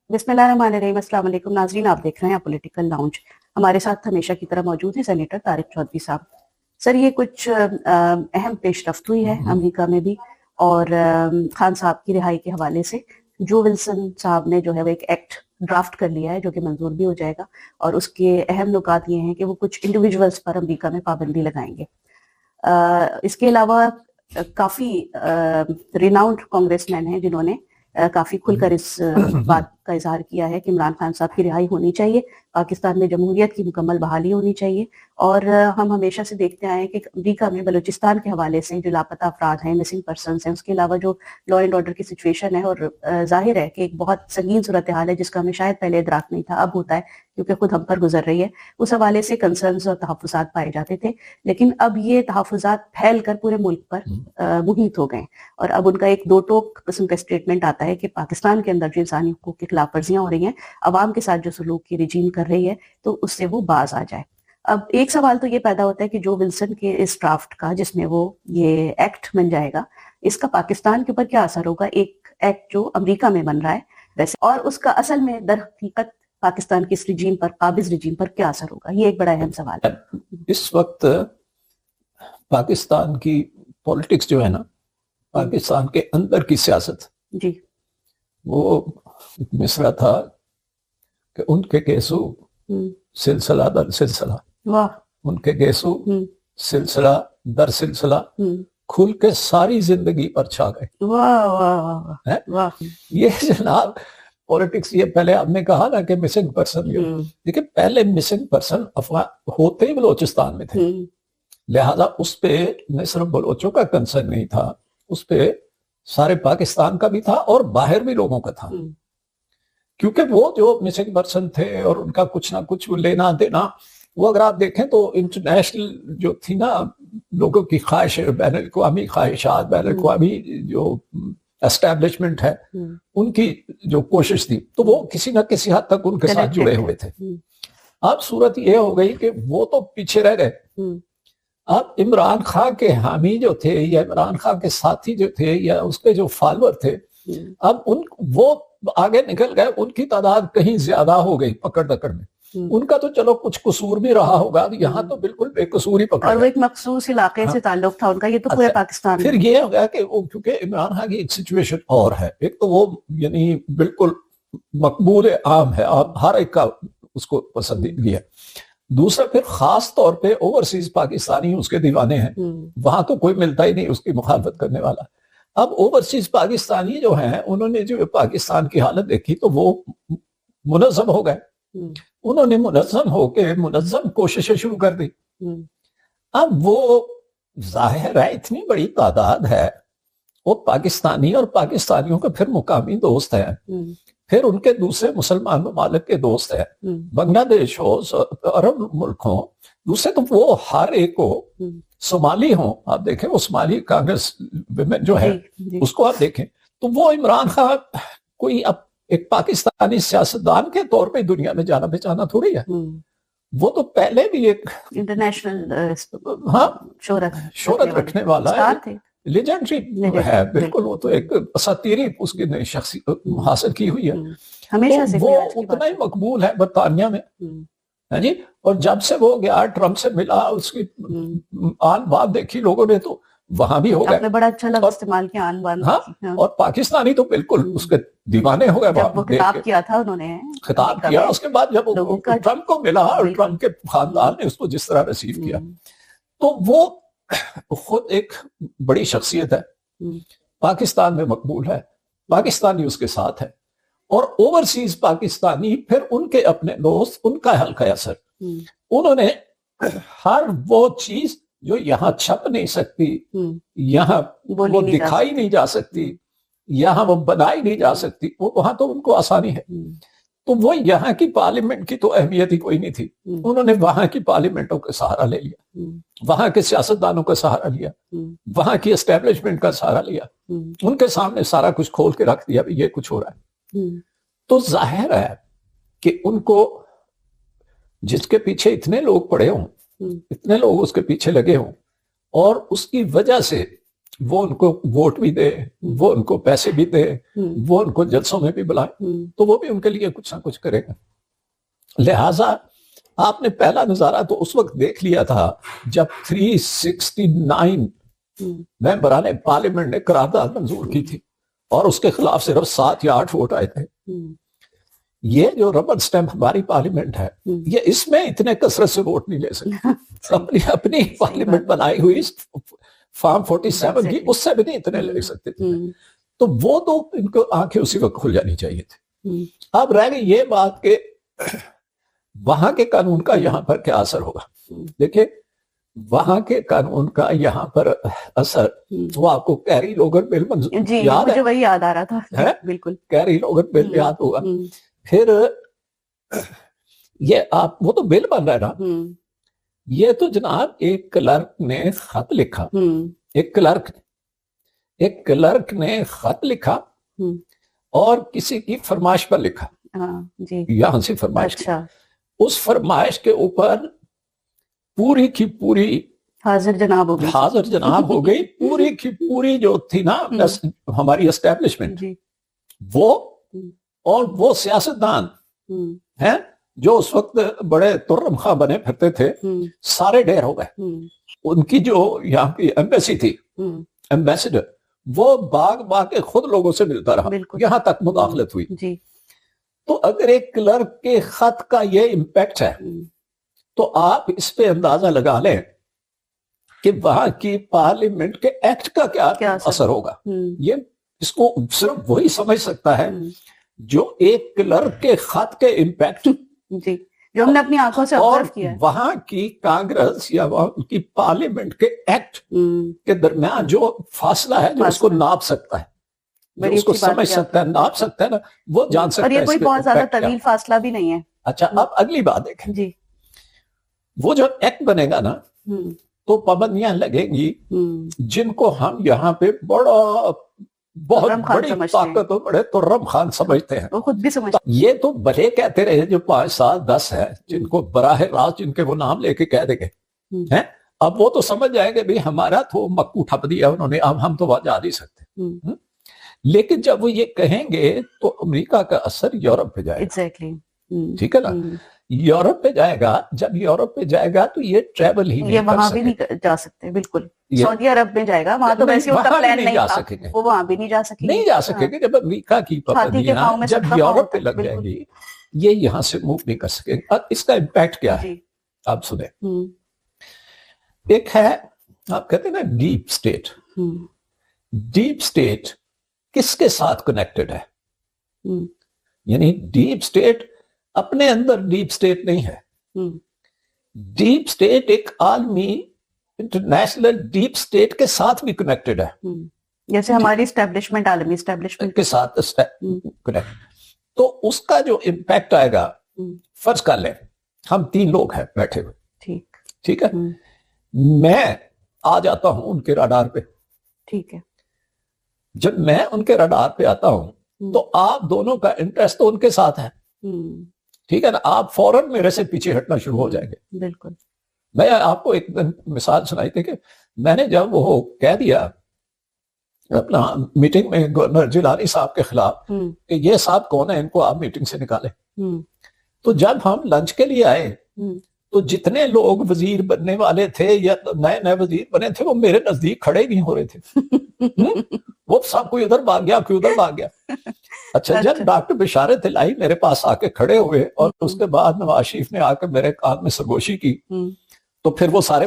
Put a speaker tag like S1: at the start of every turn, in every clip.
S1: بسم اللہ الرحمن الرحیم۔ السلام علیکم ناظرین، آپ دیکھ رہے ہیں پولیٹیکل لاؤنج۔ ہمارے ساتھ ہمیشہ کی طرح موجود ہیں سینیٹر طارق چودھری صاحب۔ سر، یہ کچھ اہم پیش رفت ہوئی ہے امریکہ میں بھی، اور خان صاحب کی رہائی کے حوالے سے جو ولسن صاحب نے جو ہے وہ ایک ایکٹ ڈرافٹ کر لیا ہے جو کہ منظور بھی ہو جائے گا، اور اس کے اہم نکات یہ ہیں کہ وہ کچھ انڈیویجولز پر امریکہ میں پابندی لگائیں گے۔ اس کے علاوہ کافی ریناؤنڈ کانگریس مین ہیں جنہوں نے کافی کھل کر اس بات کا اظہار کیا ہے کہ عمران خان صاحب کی رہائی ہونی چاہیے، پاکستان میں جمہوریت کی مکمل بحالی ہونی چاہیے، اور ہم ہمیشہ سے دیکھتے آئے ہیں کہ امریکہ میں بلوچستان کے حوالے سے جو لاپتہ افراد ہیں، مسنگ پرسنس ہیں، اس کے علاوہ جو لا اینڈ آرڈر کی سچویشن ہے، اور ظاہر ہے کہ ایک بہت سنگین صورتحال ہے جس کا ہمیں شاید پہلے ادراک نہیں تھا، اب ہوتا ہے کیونکہ خود ہم پر گزر رہی ہے، اس حوالے سے کنسرنز اور تحفظات پائے جاتے تھے، لیکن اب یہ تحفظات پھیل کر پورے ملک پر محیط ہو گئے، اور اب ان کا ایک دو ٹوک قسم کا اسٹیٹمنٹ آتا ہے کہ پاکستان کے اندر جو انسانی حقوق کی خلاف ورزیاں ہو رہی ہیں، عوام کے ساتھ جو سلوک کی رجیم کر رہی ہے، تو اس سے وہ باز آ جائے۔ اب ایک سوال تو یہ پیدا ہوتا ہے کہ جو ولسن کے اس ڈرافٹ کا، جس میں وہ یہ ایکٹ بن جائے گا، اس کا پاکستان کے اوپر کیا اثر ہوگا؟ ایک ایکٹ جو امریکہ میں بن رہا ہے ویسے، اور اس کا اصل میں در حقیقت پاکستان کی اس رجیم پر، قابض رجیم پر کیا اثر ہوگا؟ یہ ایک بڑا اہم سوال ہے۔
S2: اس وقت پاکستان کی پولیٹکس جو ہے نا، پاکستان کے اندر کی سیاست
S1: جی،
S2: وہ مصرع تھا کہ ان کے گیسو سلسلہ در سلسلہ،
S1: واہ،
S2: ان کے گیسو سلسلہ در سلسلہ کھل کے ساری زندگی پر چھا گئے۔
S1: واہ واہ واہ،
S2: یہ جناب پولیٹکس، یہ پہلے آپ نے کہا نا کہ مسنگ پرسن، دیکھیں پہلے مسنگ پرسن افغان ہوتے ہی بلوچستان میں تھے، لہذا اس پہ نہ صرف بلوچوں کا کنسرن نہیں تھا، اس پہ سارے پاکستان کا بھی تھا اور باہر بھی لوگوں کا تھا، کیونکہ وہ جو مسنگ پرسن تھے اور ان کا کچھ نہ کچھ لینا دینا، وہ اگر آپ دیکھیں تو انٹرنیشنل جو تھی نا لوگوں کی خواہش، بین الاقوامی خواہشات، بین الاقوامی جو اسٹیبلشمنٹ ہے ان کی جو کوشش تھی، تو وہ کسی نہ کسی حد تک ان کے ساتھ جڑے ہوئے تھے۔ اب صورت یہ ہو گئی کہ وہ تو پیچھے رہ گئے، اب عمران خان کے حامی جو تھے یا عمران خان کے ساتھی جو تھے یا اس کے جو فالوور تھے، اب وہ آگے نکل گئے، ان کی تعداد کہیں زیادہ ہو گئی پکڑ دکڑ میں۔ ان کا تو چلو کچھ قصور بھی رہا ہوگا، یہاں تو بالکل بے قصور ہی پکڑ گئے،
S1: اور وہ ایک مخصوص علاقے سے تعلق تھا ان کا، یہ تو پورے پاکستان۔
S2: پھر یہ ہو گیا کہ کیونکہ عمران خان کی ایک سچویشن اور ہے، ایک تو وہ یعنی بالکل مقبول عام ہے، ہر ایک کا اس کو پسندیدگی ہے، دوسرا پھر خاص طور پہ اوورسیز پاکستانی اس کے دیوانے ہیں، وہاں تو کوئی ملتا ہی نہیں اس کی مخالفت کرنے والا۔ اب اوورسیز پاکستانی جو ہیں، انہوں نے جو پاکستان کی حالت دیکھی تو وہ منظم ہو گئے، انہوں نے منظم ہو کے منظم کوششیں شروع کر دی۔ اب وہ ظاہر ہے اتنی بڑی تعداد ہے، وہ پاکستانی اور پاکستانیوں کے پھر مقامی دوست ہیں، پھر ان کے دوسرے مسلمان ممالک کے دوست ہیں، بنگلہ دیش ہو، عرب ملک ہوں، دوسرے تو وہ ہر ایک کو، صومالی ہوں، آپ دیکھیں وہ صومالی کانگریس ویمن جو ہے اس کو آپ دیکھیں، تو وہ عمران خان کوئی اب ایک پاکستانی سیاستدان کے طور پہ دنیا میں جانا پہچانا تھوڑی ہے، وہ تو پہلے بھی ایک
S1: انٹرنیشنل
S2: شہرت رکھنے والا ہے، لیجنڈری ہے بالکل، وہ تو ایک اساطیری اس کی شخصیت حاصل کی ہوئی ہے،
S1: ہمیشہ سے
S2: وہ اتنا ہی مقبول ہے برطانیہ میں، ہے جی۔ اور جب سے وہ گیا ٹرمپ سے ملا، اس کی آن بات دیکھی لوگوں نے تو وہاں بھی ہو گئے،
S1: بڑا اچھا لفظ استعمال کیا، آن بان،
S2: اور پاکستانی تو بالکل اس کے دیوانے ہو گئے۔
S1: جب وہ خطاب کیا تھا انہوں نے،
S2: خطاب کیا، اس کے بعد جب ٹرمپ کو ملا اور ٹرمپ کے خاندان نے اس کو جس طرح ریسیو کیا، تو وہ خود ایک بڑی شخصیت ہے، پاکستان میں مقبول ہے، پاکستانی اس کے ساتھ ہے، اور اوورسیز پاکستانی پھر ان کے اپنے دوست، ان کا حلقہ اثر، انہوں نے ہر وہ چیز جو یہاں چھپ نہیں سکتی، یہاں وہ دکھائی نہیں جا سکتی، یہاں وہ بنائی نہیں جا سکتی، وہ وہاں تو ان کو آسانی ہے، تو وہ یہاں کی پارلیمنٹ کی تو اہمیت ہی کوئی نہیں تھی، انہوں نے وہاں کی پارلیمنٹوں کا سہارا لے لیا، وہاں کے سیاستدانوں کا سہارا لیا، وہاں کی اسٹیبلشمنٹ کا سہارا لیا، ان کے سامنے سارا کچھ کھول کے رکھ دیا، یہ کچھ ہو رہا ہے، تو ظاہر ہے کہ ان کو جس کے پیچھے اتنے لوگ پڑے ہوں، اتنے لوگ اس کے پیچھے لگے ہوں، اور اس کی وجہ سے وہ ان کو ووٹ بھی دے, وہ ان کو پیسے بھی دے, وہ ان کو جلسوں میں بھی بلائے, تو وہ بھی ان کے لیے کچھ نہ کچھ کرے گا. لہٰذا آپ نے پہلا نظارہ تو اس وقت دیکھ لیا تھا جب 369 ممبران پارلیمنٹ نے قرارداد منظور کی تھی اور اس کے خلاف صرف 7 یا 8 ووٹ آئے تھے. یہ جو ربر اسٹیمپ ہماری پارلیمنٹ ہے, یہ اس میں اتنے کثرت سے ووٹ نہیں لے سکتے. اپنی پارلیمنٹ بنائی ہوئی فارم 47 کی, اس سے بھی نہیں اتنے لے سکتے تھے. تو وہ تو ان کو آنکھیں اسی وقت کھل جانی چاہیے تھی. اب رہ گئی یہ بات کہ وہاں کے قانون کا یہاں پر کیا اثر ہوگا. دیکھیں وہاں کے قانون کا یہاں پر اثر, وہ آپ کو کیری لوگر بل
S1: یاد ہے, وہی یاد آ رہا تھا, بالکل
S2: کیری لوگر بل یاد ہوگا. پھر یہ آپ, وہ تو بل بن رہا ہے نا, یہ تو جناب ایک کلرک نے خط لکھا, ایک کلرک نے خط لکھا اور کسی کی فرمائش پر لکھا, یہاں سے فرمائش, اس فرمائش کے اوپر پوری کی پوری
S1: حاضر جناب
S2: ہو گئی. پوری کی پوری جو تھی نا ہماری اسٹیبلشمنٹ, وہ اور وہ سیاستدان ہیں جو اس وقت بڑے ترم خواہ بنے پھرتے تھے, سارے ڈیر ہو گئے. ان کی جو یہاں کی ایمبیسی تھی, ایمبیسڈر, وہ باغ کے خود لوگوں سے ملتا رہا, یہاں تک مداخلت ہوئی. تو اگر ایک کلرک کے خط کا یہ امپیکٹ ہے تو آپ اس پہ اندازہ لگا لیں کہ وہاں کی پارلیمنٹ کے ایکٹ کا کیا اثر ہوگا. یہ اس کو صرف وہی سمجھ سکتا ہے جو ایک کلرک کے خط کے امپیکٹ,
S1: جو ہم نے اپنی آنکھوں سے
S2: اور
S1: آبزرو کیا ہے,
S2: وہاں کی کانگریس یا وہاں کی پارلیمنٹ کے ایکٹ کے درمیان جو فاصلہ ہے, جو اس کو ناپ سکتا ہے, جو اس کو سمجھ سکتا ہے, ناپ سکتا ہے نا, وہ جان سکتا ہے.
S1: اور یہ کوئی بہت زیادہ طویل فاصلہ بھی نہیں ہے.
S2: اچھا, اب اگلی بات دیکھیں, وہ جو ایکٹ بنے گا نا, تو پابندیاں لگیں گی جن کو ہم یہاں پہ بہت بڑی طاقت اور بڑے ترم خان سمجھتے ہیں.
S1: وہ خود بھی سمجھتے ہیں.
S2: یہ تو بھلے کہتے رہے جو 5 7 10 ہے, جن کو براہ راست جن کے وہ نام لے کے کہہ دیں گے, اب وہ تو سمجھ جائیں گے بھی ہمارا تو مکو ٹھپ دیا انہوں نے, اب ہم تو وہاں جا نہیں سکتے. لیکن جب وہ یہ کہیں گے تو امریکہ کا اثر یورپ پہ جائے گا. ٹھیک ہے نا, یورپ پہ جائے گا. جب یورپ پہ جائے گا تو یہ ٹریول ہی نہیں
S1: وہاں بھی نہیں جا سکتے. بالکل سعودی عرب میں جائے گا, وہاں تو ویسے ان کا پلان نہیں تھا, وہ وہاں بھی نہیں جا سکیں گے.
S2: جب امریکہ کی پابندیاں جب یورپ پہ لگ جائیں گی, یہ یہاں سے موو نہیں کر سکیں گے. اب اس کا امپیکٹ کیا ہے آپ سنیں. ایک ہے, آپ کہتے ہیں نا ڈیپ اسٹیٹ. ڈیپ اسٹیٹ کس کے ساتھ کنیکٹڈ ہے؟ یعنی ڈیپ اسٹیٹ اپنے اندر ڈیپ اسٹیٹ نہیں ہے. ڈیپ اسٹیٹ ایک عالمی انٹرنیشنل ڈیپ اسٹیٹ کے ساتھ بھی کنیکٹڈ ہے,
S1: جیسے ہماری اسٹیبلشمنٹ عالمی اسٹیبلشمنٹ
S2: کے ساتھ کنیکٹ. تو اس کا جو امپیکٹ آئے گا, فرض کر لیں ہم 3 لوگ ہیں بیٹھے ہوئے, ٹھیک ہے, میں آ جاتا ہوں ان کے راڈار پہ.
S1: ٹھیک ہے,
S2: جب میں ان کے راڈار پہ آتا ہوں تو آپ دونوں کا انٹرسٹ تو ان کے ساتھ ہے. ٹھیک ہے نا, آپ فوراً میرے سے پیچھے ہٹنا شروع ہو جائیں گے.
S1: بالکل.
S2: میں آپ کو ایک مثال سنائی تھی کہ میں نے جب وہ کہہ دیا اپنا میٹنگ میں گورنر جیلانی صاحب کے خلاف کہ یہ صاحب کون ہے, ان کو آپ میٹنگ سے نکالیں, تو جب ہم لنچ کے لیے آئے تو جتنے لوگ وزیر بننے والے تھے یا نئے وزیر بنے تھے, وہ میرے نزدیک کھڑے نہیں ہو رہے تھے. وہ سب کوئی ادھر بھاگ گیا, کوئی ادھر بھاگ گیا. اچھا, جب ڈاکٹر بشارت الہی میرے پاس آ کے کھڑے ہوئے اور اس کے بعد نواز شریف نے آ کے میرے کان میں سرگوشی کی, تو پھر وہ سارے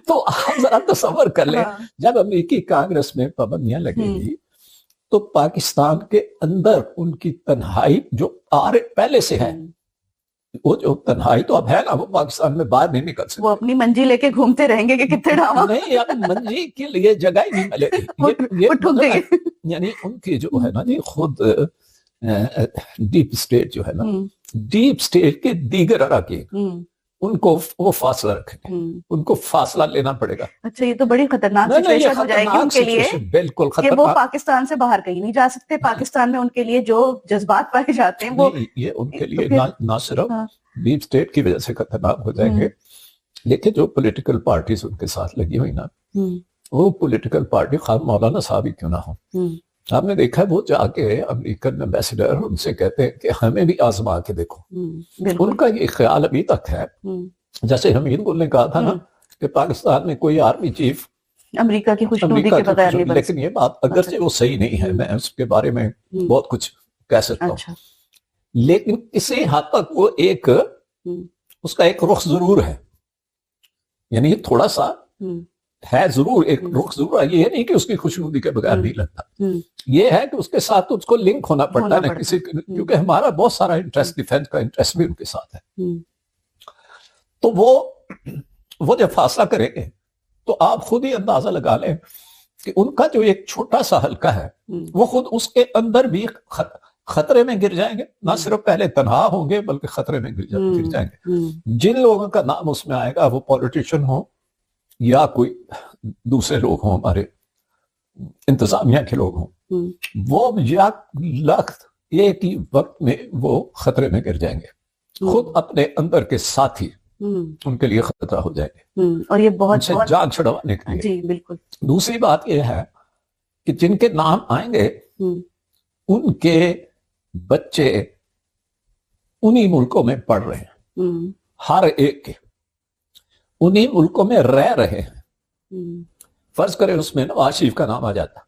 S2: تو آپ ذرا تصور کر لیں, جب امریکی کانگریس میں پابندیاں لگیں گی تو پاکستان کے اندر ان کی تنہائی جو پہلے سے ہے, وہ جو تنہائی تو اب ہے نا, وہ پاکستان میں باہر نہیں نکل سکتے.
S1: وہ اپنی منجی لے کے گھومتے رہیں گے کہ کتنے ڈھاوا
S2: نہیں, اب منجی کے لیے جگہ ہی نہیں ملے گی. یعنی ان کی جو ہے نا جی خود ڈیپ اسٹیٹ جو ہے نا, ڈیپ اسٹیٹ کے دیگر اراکین ان کو وہ فاصلہ رکھیں, ان کو فاصلہ لینا پڑے گا.
S1: اچھا, یہ تو بڑی خطرناک سچویشن ہو جائے گی ان کے لیے,
S2: بالکل
S1: کہ وہ پاکستان سے باہر کہیں نہیں جا سکتے. پاکستان میں ان کے لیے جو جذبات پائے جاتے ہیں وہ
S2: یہ ان کے لیے نہ صرف ڈیپ اسٹیٹ کی وجہ سے خطرناک ہو جائیں گے, لیکن جو پولیٹیکل پارٹیز ان کے ساتھ لگی ہوئی نا, وہ پولیٹیکل پارٹی خواہ مولانا صاحب ہی کیوں نہ ہو. آپ نے دیکھا ہے وہ جا کے امریکن ایمبیسڈر ان سے کہتے ہیں کہ ہمیں بھی آزما کے دیکھو. ان کا یہ خیال ابھی تک ہے, جیسے حمید گل نے کہا تھا نا کہ پاکستان میں کوئی آرمی چیف
S1: امریکہ کی خوشنودی کے بغیر نہیں بن سکتا.
S2: لیکن یہ بات اگرچہ وہ صحیح نہیں ہے, میں اس کے بارے میں بہت کچھ کہہ سکتا ہوں, لیکن کسی حد تک وہ ایک اس کا ایک رخ ضرور ہے, یعنی تھوڑا سا ہے ضرور, ایک رخ ضرور ہے. یہ نہیں کہ اس کی خوشنودی کے بغیر نہیں لگتا, یہ ہے کہ اس کے ساتھ اس کو لنک ہونا پڑتا ہے نا کسی, کیونکہ ہمارا بہت سارا انٹرسٹ, ڈیفینس کا انٹرسٹ بھی ان کے ساتھ ہے. تو وہ جب فاصلہ کریں گے تو آپ خود ہی اندازہ لگا لیں کہ ان کا جو ایک چھوٹا سا حلقہ ہے وہ خود اس کے اندر بھی خطرے میں گر جائیں گے. نہ صرف پہلے تنہا ہوں گے بلکہ خطرے میں گر جائیں گے. جن لوگوں کا نام اس میں آئے گا وہ پولیٹیشین ہوں یا کوئی دوسرے لوگ ہوں, ہمارے انتظامیہ کے لوگ ہوں, وہ یا لخت ایک ہی وقت میں وہ خطرے میں گر جائیں گے. خود اپنے اندر کے ساتھی ان کے لیے خطرہ ہو جائیں گے,
S1: اور یہ بہت
S2: جان چھڑوانے کے لیے.
S1: جی بالکل.
S2: دوسری بات یہ ہے کہ جن کے نام آئیں گے ان کے بچے انہی ملکوں میں پڑھ رہے ہیں, ہر ایک کے انہی ملکوں میں رہ رہے ہیں. فرض کریں اس میں نواز شریف کا نام آ جاتا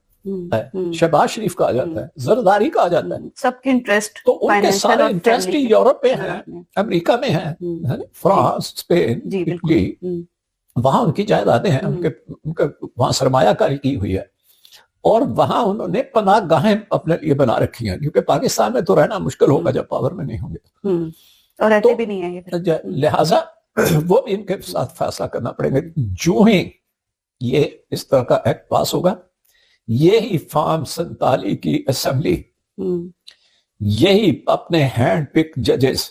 S2: ہے, شہباز شریف کا آ جاتا ہے, زرداری کا آ جاتا ہے,
S1: سب کے انٹرسٹ,
S2: تو ان کے سارے انٹرسٹ ہی یورپ میں ہیں, امریکہ میں ہیں, فرانس, اسپین, اٹلی, وہاں ان کی جائیدادیں ہیں, ان کا وہاں سرمایہ کاری کی ہوئی ہے, اور وہاں انہوں نے پناہ گاہیں اپنے لیے بنا رکھی ہیں, کیونکہ پاکستان میں تو رہنا مشکل ہوگا جب پاور میں نہیں ہوں گے,
S1: اور رہتے بھی نہیں ہیں,
S2: لہٰذا وہ بھی ان کے ساتھ فیصلہ کرنا پڑے گا. جو ہی یہ اس طرح کا ایکٹ پاس ہوگا, یہی فارم 47 کی اسمبلی, یہی اپنے ہینڈ پک ججز,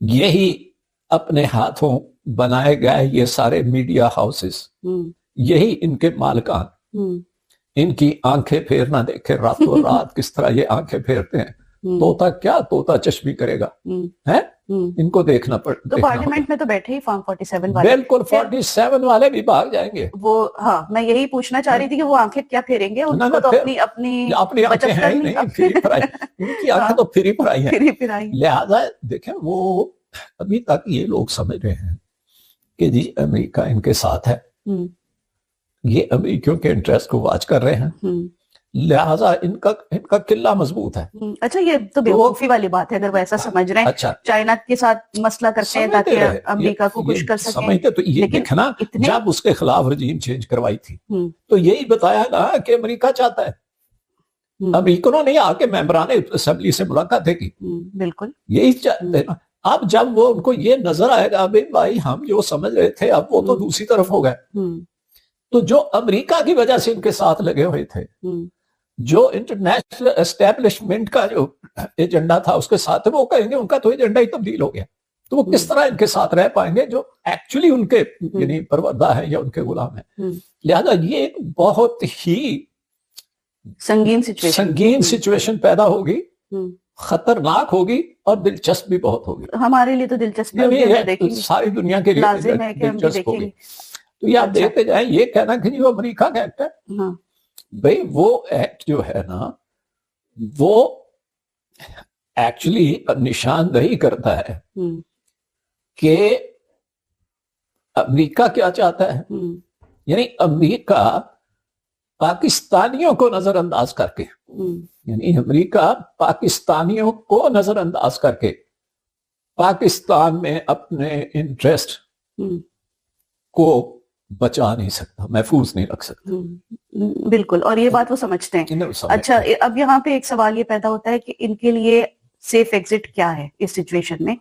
S2: یہی اپنے ہاتھوں بنائے گئے یہ سارے میڈیا ہاؤسز, یہی ان کے مالکان, ان کی آنکھیں پھیرنا دیکھے راتوں رات کس طرح یہ آنکھیں پھیرتے ہیں. طوطا کیا طوطا چشمی کرے گا, ہے ان کو دیکھنا پڑتا.
S1: تو پارلیمنٹ میں تو بیٹھے ہی فارم 47 والے,
S2: بالکل 47 والے بھی بھاگ جائیں گے.
S1: وہ ہاں میں یہی پوچھنا چاہ رہی تھی کہ وہ آنکھیں کیا پھیریں گے, ان کو تو اپنی
S2: آنکھیں ہیں ہی نہیں, فری فرائی, ان کی آنکھیں تو فری فرائی ہیں. لہذا دیکھیں وہ ابھی تک یہ لوگ سمجھ رہے ہیں کہ جی امریکہ ان کے ساتھ ہے, یہ امریکیوں کے انٹرسٹ کو واچ کر رہے ہیں, لہٰذا ان کا قلعہ مضبوط ہے.
S1: اچھا یہ تو بیوقوفی والی بات ہے اگر وہ ایسا سمجھ رہے ہیں, چائنا کے ساتھ مسئلہ کرتے ہیں تاکہ امریکہ کو خوش کر سکیں.
S2: سمجھتے تو یہ دیکھنا, جب اس کے خلاف رجیم چینج کروائی تھی تو یہی بتایا نا کہ امریکہ چاہتا ہے, امریکنوں نے آ کے ممبران اسمبلی سے ملاقاتیں کی,
S1: بالکل
S2: یہی چاہتے نا. اب جب وہ ان کو یہ نظر آئے گا بھائی ہم جو سمجھ رہے تھے اب وہ تو دوسری طرف ہو گئے, تو جو امریکہ کی وجہ سے ان کے ساتھ لگے ہوئے تھے, جو انٹرنیشنل اسٹیبلشمنٹ کا جو ایجنڈا تھا اس کے ساتھ, وہ کہیں گے ان کا تو ایجنڈا ہی تبدیل ہو گیا, تو وہ کس طرح ان کے ساتھ رہ پائیں گے جو ایکچولی ان کے یعنی پروردہ ہے یا ان کے غلام ہیں. لہذا یہ ایک بہت ہی سنگین سچویشن پیدا ہوگی, خطرناک ہوگی اور دلچسپ بھی بہت ہوگی.
S1: ہمارے لیے تو دلچسپ ہوگی,
S2: ساری دنیا کے لیے دلچسپ ہوگی. تو یہ آپ دیکھتے جائیں, یہ کہنا کہ وہ امریکہ کا ایکٹ ہے, بھئی وہ ایکٹ جو ہے نا وہ ایکچولی نشاندہی کرتا ہے کہ امریکہ کیا چاہتا ہے. یعنی امریکہ پاکستانیوں کو نظر انداز کر کے, یعنی امریکہ پاکستانیوں کو نظر انداز کر کے پاکستان میں اپنے انٹرسٹ کو بچا نہیں سکتا, محفوظ نہیں رکھ سکتا.
S1: بالکل, اور یہ بات وہ سمجھتے ہیں. اچھا اب یہاں پہ ایک سوال یہ پیدا ہوتا ہے کہ ان کے لیے سیف ایگزٹ کیا ہے اس سچویشن میں,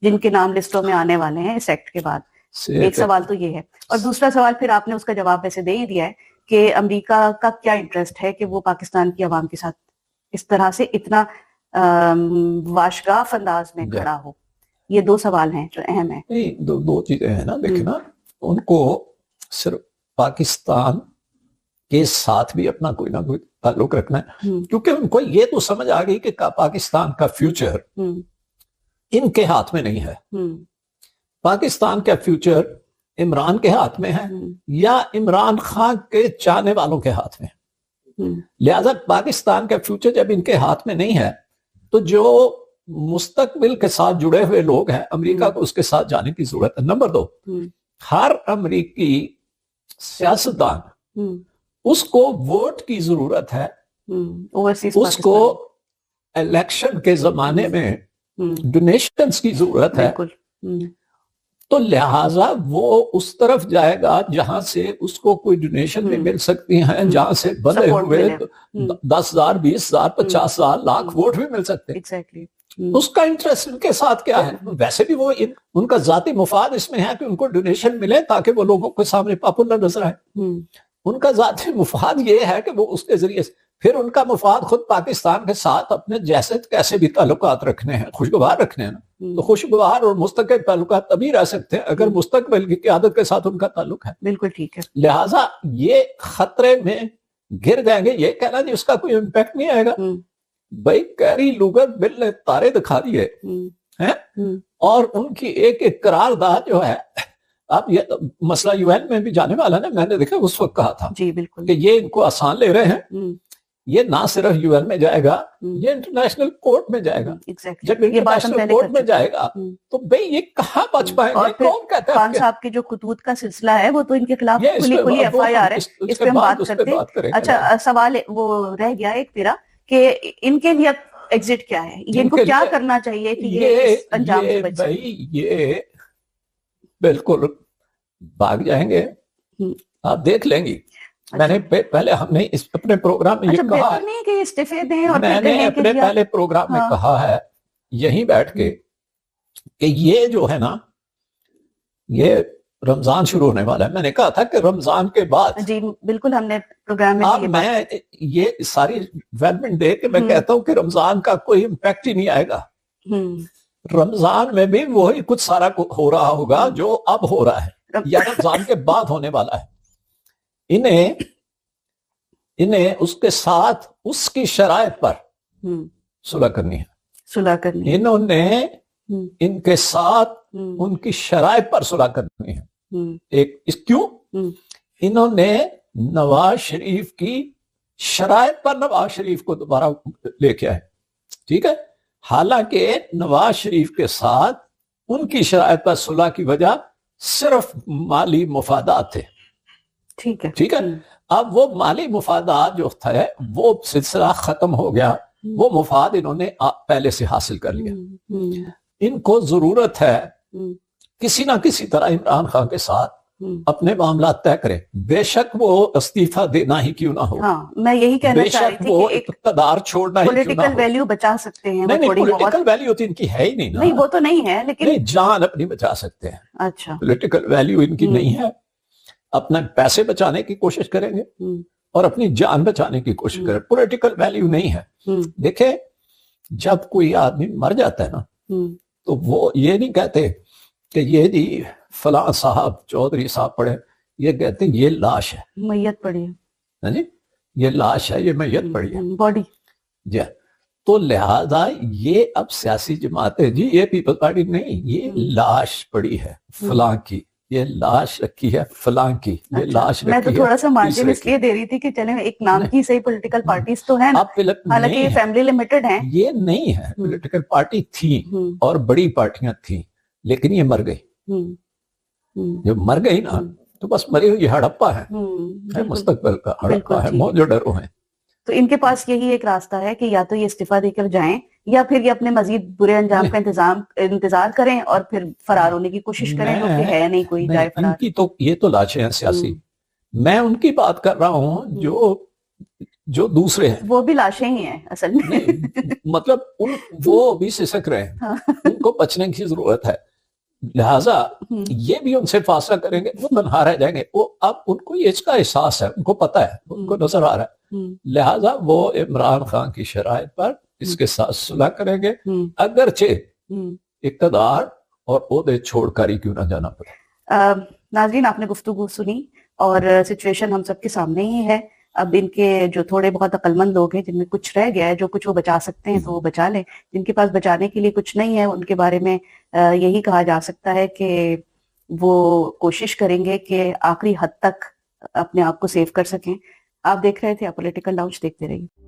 S1: جن کے نام لسٹوں میں آنے والے ہیں اس ایکٹ کے بعد. ایک سوال تو یہ ہے, اور دوسرا سوال پھر آپ نے اس کا جواب ویسے دے ہی دیا ہے کہ امریکہ کا کیا انٹرسٹ ہے کہ وہ پاکستان کی عوام کے ساتھ اس طرح سے اتنا واشگاف انداز میں کھڑا ہو. یہ دو سوال ہیں جو اہم ہیں.
S2: دو چیزیں ہیں نا, دیکھنا ان کو صرف پاکستان کے ساتھ بھی اپنا کوئی نہ کوئی تعلق رکھنا ہے, کیونکہ ان کو یہ تو سمجھ آ گئی کہ پاکستان کا فیوچر ان کے ہاتھ میں نہیں ہے. پاکستان کا فیوچر عمران کے ہاتھ میں ہے یا عمران خان کے چاہنے والوں کے ہاتھ میں ہے. لہذا پاکستان کا فیوچر جب ان کے ہاتھ میں نہیں ہے تو جو مستقبل کے ساتھ جڑے ہوئے لوگ ہیں امریکہ کو اس کے ساتھ جانے کی ضرورت ہے. نمبر 2, ہر امریکی سیاستدان اس کو ووٹ کی ضرورت ہے, اس کو الیکشن کے زمانے میں ڈونیشنز کی ضرورت ہے. تو لہٰذا وہ اس طرف جائے گا جہاں سے اس کو کوئی ڈونیشن بھی مل سکتی ہیں, جہاں سے بندے ہوئے 10,000 20,000 50,000 لاکھ ووٹ بھی مل سکتے ہیں. اس کا انٹرسٹ ان کے ساتھ کیا ہے؟ ویسے بھی وہ ان کا ذاتی مفاد اس میں ہے کہ ان کو ڈونیشن ملے تاکہ وہ لوگوں کے سامنے پاپولر نظر آئے. ان کا ذاتی مفاد یہ ہے کہ وہ اس کے ذریعے پھر ان کا مفاد خود پاکستان کے ساتھ اپنے جیسے کیسے بھی تعلقات رکھنے ہیں, خوشگوار رکھنے ہیں نا. تو خوشگوار اور مستقل تعلقات تبھی رہ سکتے ہیں اگر مستقبل کی قیادت کے ساتھ ان کا تعلق ہے.
S1: بالکل ٹھیک ہے.
S2: لہٰذا یہ خطرے میں گر جائیں گے. یہ کہنا جی اس کا کوئی امپیکٹ نہیں آئے گا, بھائی کیری لوگر بل نے تارے دکھا دیے اور ان کی ایک ایک قرارداد جو ہے, اب یہ مسئلہ یو این میں بھی جانے والا نا, میں نے دیکھا اس وقت کہا تھا
S1: جی بالکل
S2: کہ یہ ان کو آسان لے رہے ہیں. یہ نہ صرف یو این میں جائے گا, یہ انٹرنیشنل کورٹ میں جائے گا. جب انٹرنیشنل کورٹ میں جائے گا تو بھئی یہ کہاں بچ پائیں گے؟ کون کہتا ہے؟
S1: خان صاحب کے جو خطوط کا سلسلہ ہے وہ تو ان کے خلاف کھلی ایف آئی آر ہے, اس پہ ہم بات کرتے ہیں. اچھا سوال وہ رہ گیا ایک تیرا کہ ان کے لیے ایگزٹ کیا ہے, ان کو کیا کرنا چاہیے کہ یہ انجام سے بچ سکے؟
S2: یہ بالکل بھاگ جائیں گے, آپ دیکھ لیں گی. میں نے پہلے ہم نے اپنے پروگرام میں یہ کہا ہے, میں نے اپنے پہلے پروگرام میں کہا ہے یہیں بیٹھ کے کہ یہ جو ہے نا, یہ رمضان شروع ہونے والا ہے. میں نے کہا تھا کہ رمضان کے بعد,
S1: جی بالکل ہم نے پروگرام
S2: میں یہ ساری ڈیولپمنٹ دیکھ کے میں کہتا ہوں کہ رمضان کا کوئی امپیکٹ ہی نہیں آئے گا. رمضان میں بھی وہی کچھ سارا ہو رہا ہوگا جو اب ہو رہا ہے یا رمضان کے بعد ہونے والا ہے. انہیں اس کے ساتھ اس کی شرائط پر صلح کرنی ہے. انہوں نے ان کے ساتھ ان کی شرائط پر صلح کرنی ہے. کیوں؟ انہوں نے نواز شریف کی شرائط پر نواز شریف کو دوبارہ لے کے آئے. ٹھیک ہے, حالانکہ نواز شریف کے ساتھ ان کی شرائط پر صلح کی وجہ صرف مالی مفادات تھے. ٹھیک ہے. اب وہ مالی مفادات جو تھا وہ سلسلہ ختم ہو گیا, وہ مفاد انہوں نے پہلے سے حاصل کر لیا. ان کو ضرورت ہے کسی نہ کسی طرح عمران خان کے ساتھ اپنے معاملات طے کریں, بے شک وہ استعفیٰ دینا ہی کیوں نہ ہو.
S1: میں یہی کہنا چاہ رہی تھی
S2: وہ اقتدار چھوڑنا ہی کیوں نہ ہو.
S1: پولیٹیکل ویلیو بچا سکتے ہیں.
S2: نہیں, پولیٹیکل ویلیو تو ان کی ہے ہی نہیں نا.
S1: نہیں وہ تو نہیں ہے, لیکن
S2: جان اپنی بچا سکتے ہیں.
S1: اچھا,
S2: پولیٹیکل ویلیو ان کی نہیں ہے. اپنا پیسے بچانے کی کوشش کریں گے اور اپنی جان بچانے کی کوشش کریں. پولیٹیکل ویلیو نہیں ہے. دیکھیں جب کوئی آدمی مر جاتا ہے نا تو وہ یہ نہیں کہتے کہ یہ جی فلاں صاحب چودھری صاحب پڑے, یہ کہتے ہیں یہ لاش ہے,
S1: میت پڑی ہے,
S2: جی یہ لاش ہے, یہ میت پڑی ہے,
S1: باڈی.
S2: جی تو لہذا یہ اب سیاسی جماعتیں, جی یہ پیپل پارٹی نہیں, یہ لاش پڑی ہے فلاں کی, یہ لاش رکھی ہے فلاں کی, یہ لاش رکھی ہے.
S1: میں تو تھوڑا سا مارجن اس لیے دے رہی تھی کہ چلیں ایک نام کی صحیح پولیٹیکل پارٹیز تو ہیں, حالانکہ یہ فیملی لمیٹڈ ہیں.
S2: یہ نہیں ہے, پولیٹیکل پارٹی تھی اور بڑی پارٹیاں تھیں, لیکن یہ مر گئی. جب مر گئی نا تو بس مری ہوئی ہڑپا ہے, مستقبل کا ہڑپا ہے, موجو ڈرو ہیں.
S1: تو ان کے پاس یہی ایک راستہ ہے کہ یا تو یہ استعفیٰ دے کر جائیں یا پھر یہ اپنے مزید برے انجام کا انتظار کریں اور پھر فرار ہونے کی کوشش کریں, جو کہ ہے نہیں کوئی جائے فرار.
S2: ان کی تو یہ تو لاشیں ہیں سیاسی. میں ان کی بات کر رہا ہوں جو دوسرے ہیں,
S1: وہ بھی لاشیں ہی ہیں اصل میں.
S2: مطلب وہ بھی سسک رہے ہیں, ان کو بچنے کی ضرورت ہے. لہٰذا یہ بھی ان سے فاصلہ کریں گے, وہ تنہا رہ جائیں گے. وہ اب ان کو اس کا احساس ہے, ان کو پتہ ہے, ان کو نظر آ رہا ہے. لہٰذا وہ عمران خان کی شرائط پر اس کے ساتھ صلح کریں گے, اگرچہ اقتدار اور عہدے چھوڑ کر ہی کیوں نہ جانا پڑے.
S1: ناظرین آپ نے گفتگو سنی اور سچویشن ہم سب کے سامنے ہی ہے. اب ان کے جو تھوڑے بہت عقل مند لوگ ہیں جن میں کچھ رہ گیا ہے, جو کچھ وہ بچا سکتے ہیں تو وہ بچا لیں. جن کے پاس بچانے کے لیے کچھ نہیں ہے ان کے بارے میں یہی کہا جا سکتا ہے کہ وہ کوشش کریں گے کہ آخری حد تک اپنے آپ کو سیو کر سکیں. آپ دیکھ رہے تھے پولیٹیکل لاؤنج، دیکھتے رہیے.